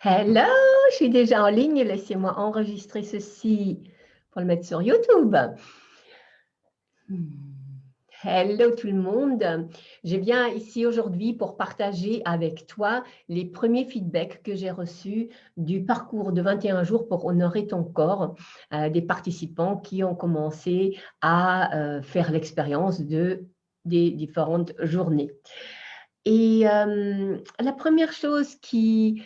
Hello, je suis déjà en ligne. Laissez-moi enregistrer ceci pour le mettre sur YouTube. Hello tout le monde. Je viens ici aujourd'hui pour partager avec toi les premiers feedbacks que j'ai reçus du parcours de 21 jours pour honorer ton corps, des participants qui ont commencé à faire l'expérience des différentes journées. Et la première chose qui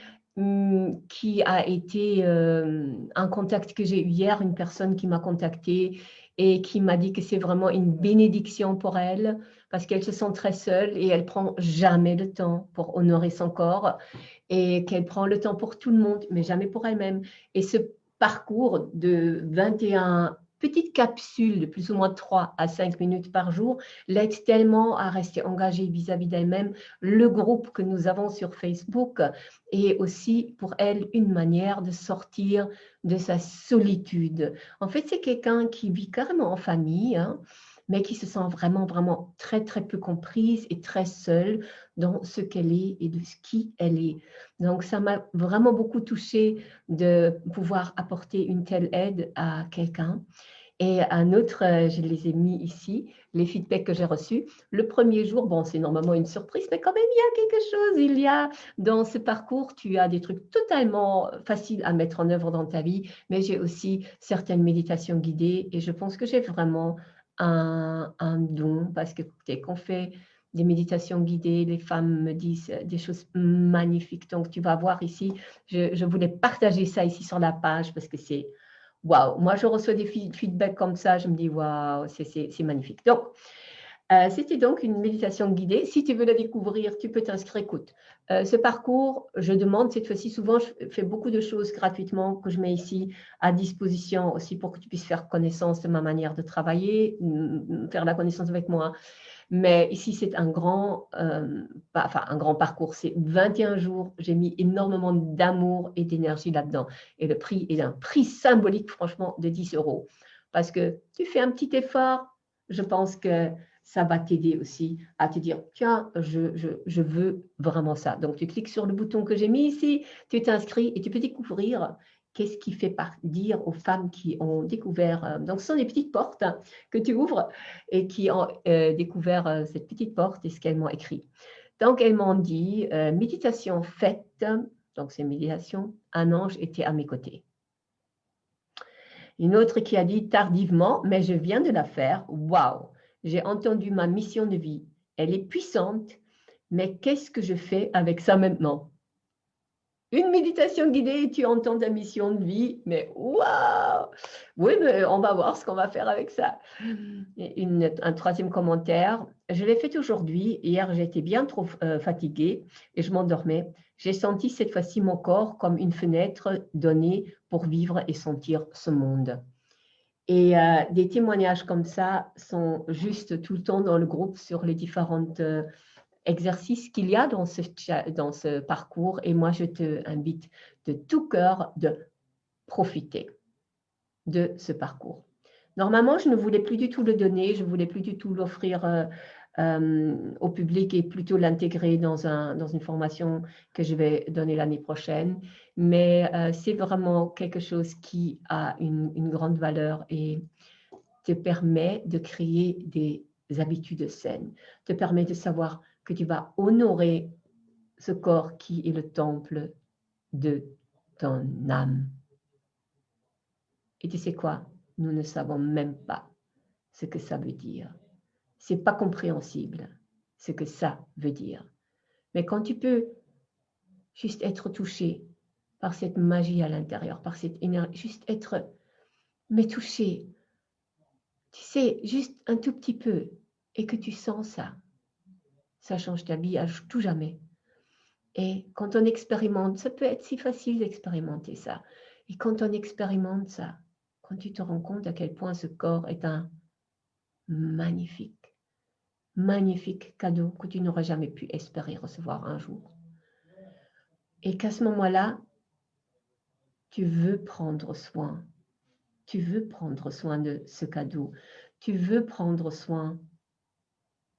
a été un contact que j'ai eu hier, une personne qui m'a contactée et qui m'a dit que c'est vraiment une bénédiction pour elle parce qu'elle se sent très seule et elle prend jamais le temps pour honorer son corps et qu'elle prend le temps pour tout le monde, mais jamais pour elle-même. Et ce parcours de 21 petites capsules de plus ou moins 3 à 5 minutes par jour l'aide tellement à rester engagée vis-à-vis d'elle-même. Le groupe que nous avons sur Facebook est aussi pour elle une manière de sortir de sa solitude. En fait, c'est quelqu'un qui vit carrément en famille, hein, mais qui se sent vraiment, vraiment très, très peu comprise et très seule dans ce qu'elle est et de ce qui elle est. Donc, ça m'a vraiment beaucoup touchée de pouvoir apporter une telle aide à quelqu'un. Et un autre, je les ai mis ici, les feedbacks que j'ai reçus. Le premier jour, bon, c'est normalement une surprise, mais quand même, il y a quelque chose. Il y a dans ce parcours, tu as des trucs totalement faciles à mettre en œuvre dans ta vie, mais j'ai aussi certaines méditations guidées et je pense que j'ai vraiment un don parce que dès qu'on fait des méditations guidées, les femmes me disent des choses magnifiques. Donc, tu vas voir ici, je voulais partager ça ici sur la page parce que c'est waouh, moi je reçois des feedbacks comme ça, je me dis waouh, c'est magnifique. Donc, c'était donc une méditation guidée. Si tu veux la découvrir, tu peux t'inscrire. Écoute, ce parcours, je demande cette fois-ci, souvent je fais beaucoup de choses gratuitement que je mets ici à disposition aussi pour que tu puisses faire connaissance de ma manière de travailler, faire la connaissance avec moi. Mais ici, c'est un grand parcours. C'est 21 jours. J'ai mis énormément d'amour et d'énergie là-dedans. Et le prix est un prix symbolique, franchement, de 10 euros. Parce que tu fais un petit effort, je pense que ça va t'aider aussi à te dire, tiens, je veux vraiment ça. Donc, tu cliques sur le bouton que j'ai mis ici, tu t'inscris et tu peux découvrir qu'est-ce qui fait dire aux femmes qui ont découvert. Donc, ce sont des petites portes que tu ouvres et qui ont découvert cette petite porte et ce qu'elles m'ont écrit. Donc, elles m'ont dit, méditation faite, donc c'est méditation, un ange était à mes côtés. Une autre qui a dit tardivement, mais je viens de la faire, waouh, j'ai entendu ma mission de vie, elle est puissante, mais qu'est-ce que je fais avec ça maintenant? Une méditation guidée et tu entends ta mission de vie, mais waouh! Oui, mais on va voir ce qu'on va faire avec ça. Et un troisième commentaire, je l'ai fait aujourd'hui. Hier, j'étais bien trop fatiguée et je m'endormais. J'ai senti cette fois-ci mon corps comme une fenêtre donnée pour vivre et sentir ce monde. Et des témoignages comme ça sont juste tout le temps dans le groupe sur les différentes exercices qu'il y a dans ce parcours. Et moi, je te invite de tout cœur de profiter de ce parcours. Normalement, je ne voulais plus du tout le donner, je ne voulais plus du tout l'offrir au public et plutôt l'intégrer dans une formation que je vais donner l'année prochaine. Mais c'est vraiment quelque chose qui a une grande valeur et te permet de créer des habitudes saines, te permet de savoir que tu vas honorer ce corps qui est le temple de ton âme. Et tu sais quoi? Nous ne savons même pas ce que ça veut dire. C'est pas compréhensible ce que ça veut dire. Mais quand tu peux juste être touché par cette magie à l'intérieur, par cette énergie, juste être, mais touché, tu sais, juste un tout petit peu, et que tu sens ça, ça change ta vie à tout jamais. Et quand on expérimente, ça peut être si facile d'expérimenter ça. Et quand on expérimente ça, quand tu te rends compte à quel point ce corps est un magnifique, magnifique cadeau que tu n'aurais jamais pu espérer recevoir un jour. Et qu'à ce moment-là, tu veux prendre soin. Tu veux prendre soin de ce cadeau. Tu veux prendre soin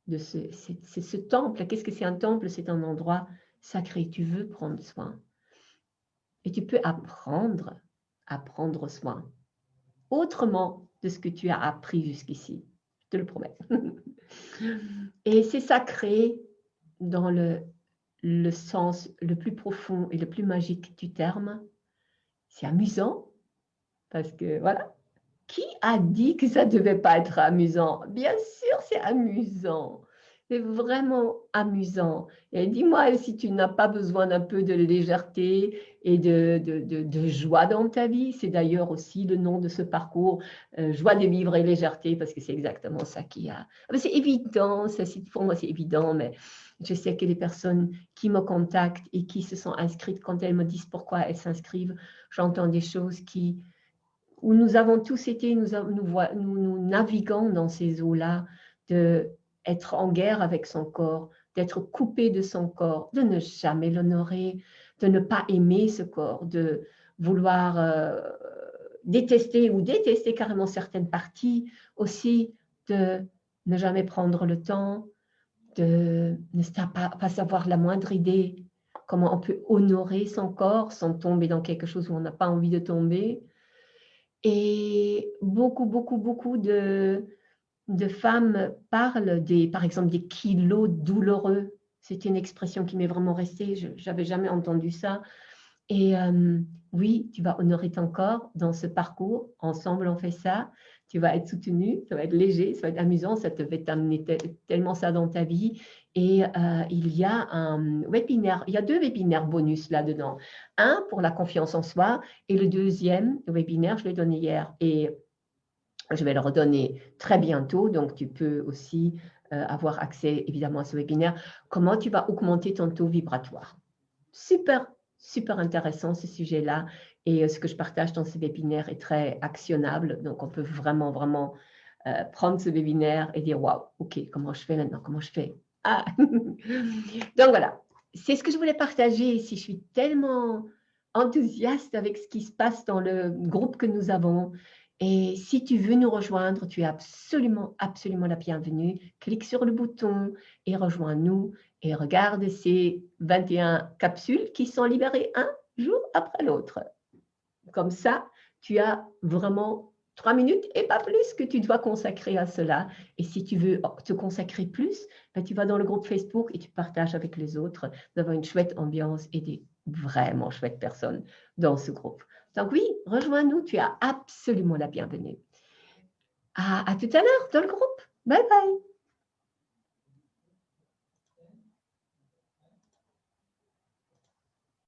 de ce temple. Qu'est-ce que c'est un temple? C'est un endroit sacré. Tu veux prendre soin. et tu peux apprendre à prendre soin autrement de ce que tu as appris jusqu'ici. Je te le promets. Et c'est sacré dans le sens le plus profond et le plus magique du terme. C'est amusant parce que voilà. Qui a dit que ça ne devait pas être amusant? Bien sûr, c'est amusant. C'est vraiment amusant. Et dis-moi si tu n'as pas besoin d'un peu de légèreté et de joie dans ta vie. C'est d'ailleurs aussi le nom de ce parcours, joie de vivre et légèreté, parce que c'est exactement ça qu'il y a. C'est évident, ça, pour moi c'est évident, mais je sais que les personnes qui me contactent et qui se sont inscrites, quand elles me disent pourquoi elles s'inscrivent, j'entends des choses où nous avons tous été, nous naviguons dans ces eaux-là, d'être en guerre avec son corps, d'être coupé de son corps, de ne jamais l'honorer, de ne pas aimer ce corps, de vouloir détester ou détester carrément certaines parties, aussi de ne jamais prendre le temps, de ne pas savoir la moindre idée, comment on peut honorer son corps sans tomber dans quelque chose où on n'a pas envie de tomber. Et beaucoup de femmes parlent, par exemple, des kilos douloureux. C'est une expression qui m'est vraiment restée, je n'avais jamais entendu ça. Et oui, tu vas honorer ton corps dans ce parcours. Ensemble, on fait ça. Tu vas être soutenu, ça va être léger, ça va être amusant, ça te va t'amener tellement ça dans ta vie. Et il y a un webinaire, il y a 2 webinaires bonus là-dedans. Un pour la confiance en soi et le deuxième webinaire, je l'ai donné hier et je vais le redonner très bientôt. Donc, tu peux aussi avoir accès évidemment à ce webinaire. Comment tu vas augmenter ton taux vibratoire? Super, super intéressant ce sujet-là. Et ce que je partage dans ce webinaire est très actionnable. Donc, on peut vraiment prendre ce webinaire et dire, waouh, OK, comment je fais maintenant? Comment je fais? Ah. Donc, voilà. C'est ce que je voulais partager. Si je suis tellement enthousiaste avec ce qui se passe dans le groupe que nous avons. Et si tu veux nous rejoindre, tu es absolument la bienvenue. Clique sur le bouton et rejoins-nous. Et regarde ces 21 capsules qui sont libérées un jour après l'autre. Comme ça, tu as vraiment 3 minutes et pas plus que tu dois consacrer à cela. Et si tu veux te consacrer plus, ben tu vas dans le groupe Facebook et tu partages avec les autres. Nous avons une chouette ambiance et des vraiment chouettes personnes dans ce groupe. Donc oui, rejoins-nous, tu es absolument la bienvenue. À tout à l'heure dans le groupe. Bye bye.